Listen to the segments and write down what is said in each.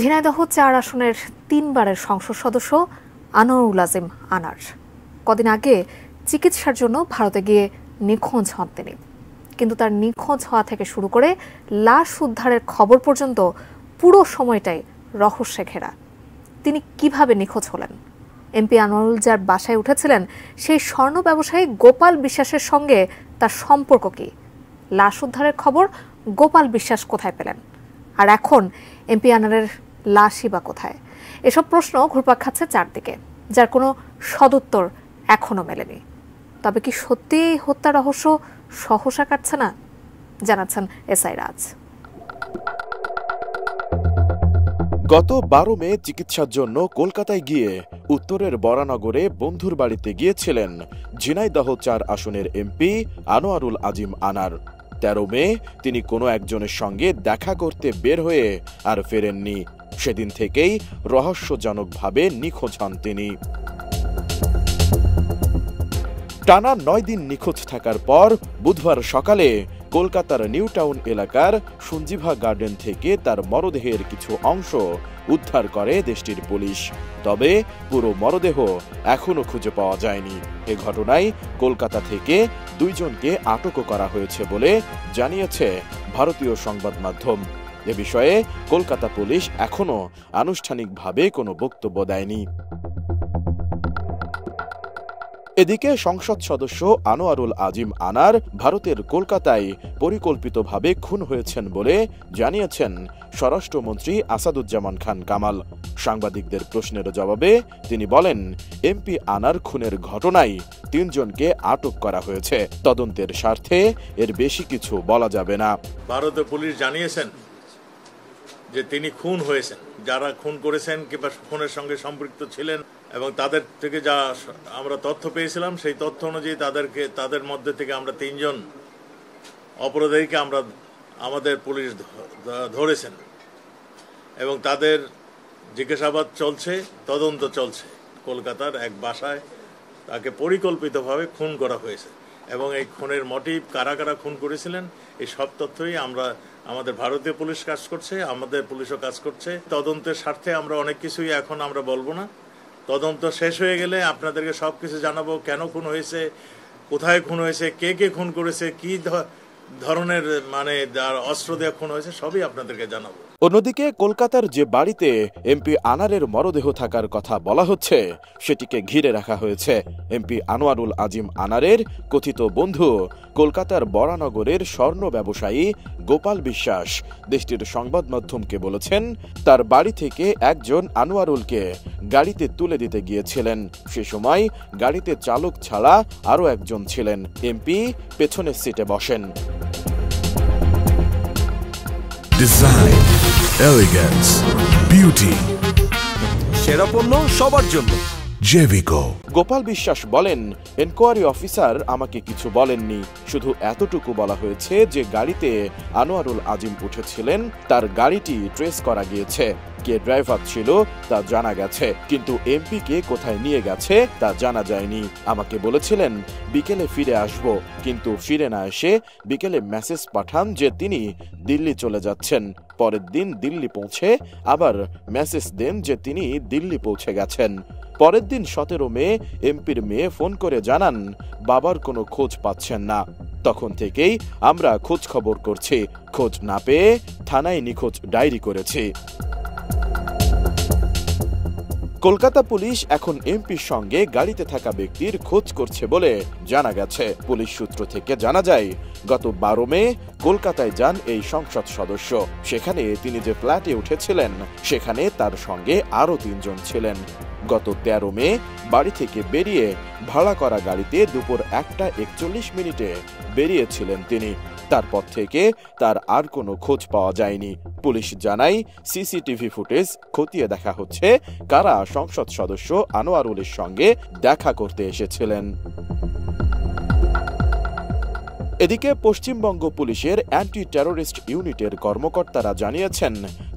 ঝিনাইদহ ৪ আসনের ৩ বারের সংসদ সদস্য আনোয়ারুল আজিম আনার কদিন আগে চিকিৎসার জন্য ভারতে গিয়ে নিখোঁজ হন তিনি। কিন্তু তার নিখোঁজ হওয়া থেকে শুরু করে লাশ উদ্ধারের খবর পর্যন্ত পুরো সময়টাই রহস্যে ঘেরা। তিনি কিভাবে নিখোঁজ হলেন, এমপি আনোয়ারুল যার বাসায় উঠেছিলেন সেই স্বর্ণ ব্যবসায়ী গোপাল বিশ্বাসের সঙ্গে তার সম্পর্ক কি, লাশ উদ্ধারের খবর গোপাল বিশ্বাস কোথায় পেলেন, আর এখন এমপি আনারের লাশই বা কোথায়? এসব প্রশ্ন ঘুরপাক খাচ্ছে চারদিকে, যার কোনো সদুত্তর এখনো মেলেনি। তবে কি সত্যি হত্যা রহস্য সহসা কাটছে না? জানাচ্ছেন এসআই রাজ। গত 12 মে চিকিৎসার জন্য কলকাতায় গিয়ে উত্তরের বরানগরে বন্ধুর বাড়িতে গিয়েছিলেন ঝিনাইদহ ৪ আসনের এমপি আনোয়ারুল আজিম আনার। 13 মে তিনি কোনো একজনের সঙ্গে দেখা করতে বের হয়ে আর ফেরেননি। সেদিন থেকেই রহস্যজনকভাবে নিখোঁজ হন তিনি। টানা 9 দিন নিখোঁজ থাকার পর বুধবার সকালে কলকাতার নিউ টাউন এলাকার সঞ্জীভা গার্ডেন থেকে তার মরদেহের কিছু অংশ উদ্ধার করে দেশটির পুলিশ। তবে পুরো মরদেহ এখনো খুঁজে পাওয়া যায়নি। এ ঘটনায় কলকাতা থেকে 2 জনকে আটকও করা হয়েছে বলে জানিয়েছে ভারতীয় সংবাদ মাধ্যম। এ বিষয়ে কলকাতা পুলিশ এখনো আনুষ্ঠানিকভাবে কোনো বক্তব্য দেয়নি। এদিকে সংসদ সদস্য আনোয়ারুল আজিম আনার ভারতের কলকাতায় পরিকল্পিতভাবে খুন হয়েছেন বলে জানিয়েছেন স্বরাষ্ট্রমন্ত্রী আসাদুজ্জামান খান কামাল। সাংবাদিকদের প্রশ্নের জবাবে তিনি বলেন, এমপি আনার খুনের ঘটনায় 3 জনকে আটক করা হয়েছে। তদন্তের স্বার্থে এর বেশি কিছু বলা যাবে না। ভারতীয় পুলিশ জানিয়েছেন যে তিনি খুন হয়েছেন, যারা খুন করেছেন কিংবা খুনের সঙ্গে সম্পৃক্ত ছিলেন, এবং তাদের থেকে যা আমরা তথ্য পেয়েছিলাম সেই তথ্য অনুযায়ী তাদের মধ্যে থেকে আমরা 3 জন অপরাধীকে আমাদের পুলিশ ধরেছেন এবং তাদের জিজ্ঞাসাবাদ চলছে, তদন্ত চলছে। কলকাতার এক বাসায় তাকে পরিকল্পিতভাবে খুন করা হয়েছে এবং এই খুনের মোটিভ, কারা কারা খুন করেছিলেন, এই সব তথ্যই আমাদের ভারতীয় পুলিশ কাজ করছে, আমাদের পুলিশও কাজ করছে। তদন্তের স্বার্থে আমরা অনেক কিছুই এখন আমরা বলবো না। তদন্ত শেষ হয়ে গেলে আপনাদেরকে সবকিছু জানাবো, কেন খুন হয়েছে, কোথায় খুন হয়েছে, কে কে খুন করেছে, কি ধরনের অস্ত্র দিয়ে খুন হয়েছে, সবই আপনাদেরকে জানাবো। অন্যদিকে কলকাতার যে বাড়িতে এমপি আনারের মরদেহ থাকার কথা বলা হচ্ছে সেটিকে ঘিরে রাখা হয়েছে। এমপি আনোয়ারুল আজিম আনারের কথিত বন্ধু কলকাতার বরানগরের স্বর্ণ ব্যবসায়ী গোপাল বিশ্বাস দেশটির সংবাদ মাধ্যমকে বলেছেন, তার বাড়ি থেকে একজন আনোয়ারুলকে গাড়িতে তুলে দিতে গিয়েছিলেন। সে সময় গাড়িতে চালক ছাড়া আরও একজন ছিলেন। এমপি পেছনের সিটে বসেন। ডিজাইন, এলিগেন্স, বিউটি, সেরা পণ্য সবার জন্য জেভিকো। গোপাল বিশ্বাস বলেন, এনকোয়ারি অফিসার আমাকে কিছু বলেননি, শুধু এতটুকু বলা হয়েছে যে গাড়িতে আনোয়ারুল আজিম উঠেছিলেন, তার গাড়িটি ট্রেস করা গিয়েছে, কে ড্রাইভার ছিল তা জানা গেছে, কিন্তু এমপি কে কোথায় নিয়ে গেছে তা জানা যায়নি। আমাকে বলেছিলেন বিকেলে ফিরে আসব, কিন্তু ফিরে না এসে বিকেলে মেসেজ পাঠান যে তিনি দিল্লি চলে যাচ্ছেন। পরের দিন দিল্লি পৌঁছে আবার মেসেজ দেন যে তিনি দিল্লি পৌঁছে গেছেন। পরের দিন 17 মে এমপির মেয়ে ফোন করে জানান বাবার কোনো খোঁজ পাচ্ছেন না। তখন থেকেই আমরা খোঁজ খবর করছি, খোঁজ না পেয়ে থানায় নিখোঁজ ডায়েরি করেছি। কলকাতা পুলিশ এখন এমপির সঙ্গে গাড়িতে থাকা ব্যক্তির খোঁজ করছে বলে জানা গেছে। পুলিশ সূত্র থেকে জানা যায়, গত 12 মে কলকাতায় যান এই সংসদ সদস্য। সেখানে তিনি যে ফ্ল্যাটে উঠেছিলেন সেখানে তার সঙ্গে আরও 3 জন ছিলেন। গত 13 মে বাড়ি থেকে বেরিয়ে ভাড়া করা গাড়িতে দুপুর 1টা 41 বেরিয়েছিলেন তিনি। তারপর থেকে তার আর কোনো খোঁজ পাওয়া যায়নি। পুলিশ জানায়, সিসিটিভি ফুটেজ খতিয়ে দেখা হচ্ছে কারা সংসদ সদস্য আনোয়ারুলের সঙ্গে দেখা করতে এসেছিলেন। এদিকে পশ্চিমবঙ্গ পুলিশের অ্যান্টি টেররিস্ট ইউনিটের কর্মকর্তারা জানিয়েছেন,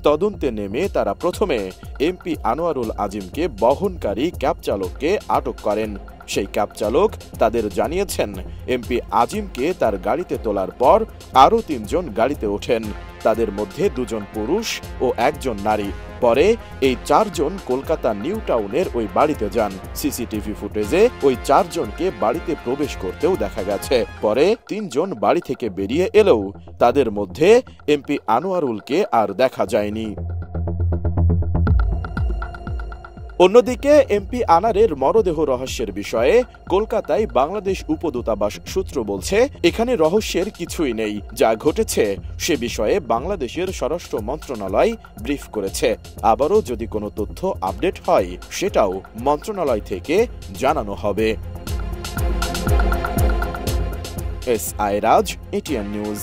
তদন্তে নেমে তারা প্রথমে এমপি আনোয়ারুল আজিমকে বহনকারী ক্যাব চালককে আটক করেন। সেই ক্যাব চালক তাদের জানিয়েছেন, এমপি আজিমকে তার গাড়িতে তোলার পর আরও 3 জন গাড়িতে ওঠেন। তাদের মধ্যে 2 জন পুরুষ ও 1 জন নারী। পরে এই 4 জন কলকাতা নিউ টাউনের ওই বাড়িতে যান। সিসিটিভি ফুটেজে ওই 4 জনকে বাড়িতে প্রবেশ করতেও দেখা গেছে। পরে 3 জন বাড়ি থেকে বেরিয়ে এলেও তাদের মধ্যে এমপি আনোয়ারুলকে আর দেখা যায়নি। অন্যদিকে এমপি আনারের মরদেহ রহস্যের বিষয়ে কলকাতায় বাংলাদেশ উপদূতাবাস সূত্র বলছে, এখানে রহস্যের কিছুই নেই। যা ঘটেছে সে বিষয়ে বাংলাদেশের স্বরাষ্ট্র মন্ত্রণালয় ব্রিফ করেছে। আবারও যদি কোনো তথ্য আপডেট হয় সেটাও মন্ত্রণালয় থেকে জানানো হবে। S I Raj, ATN news.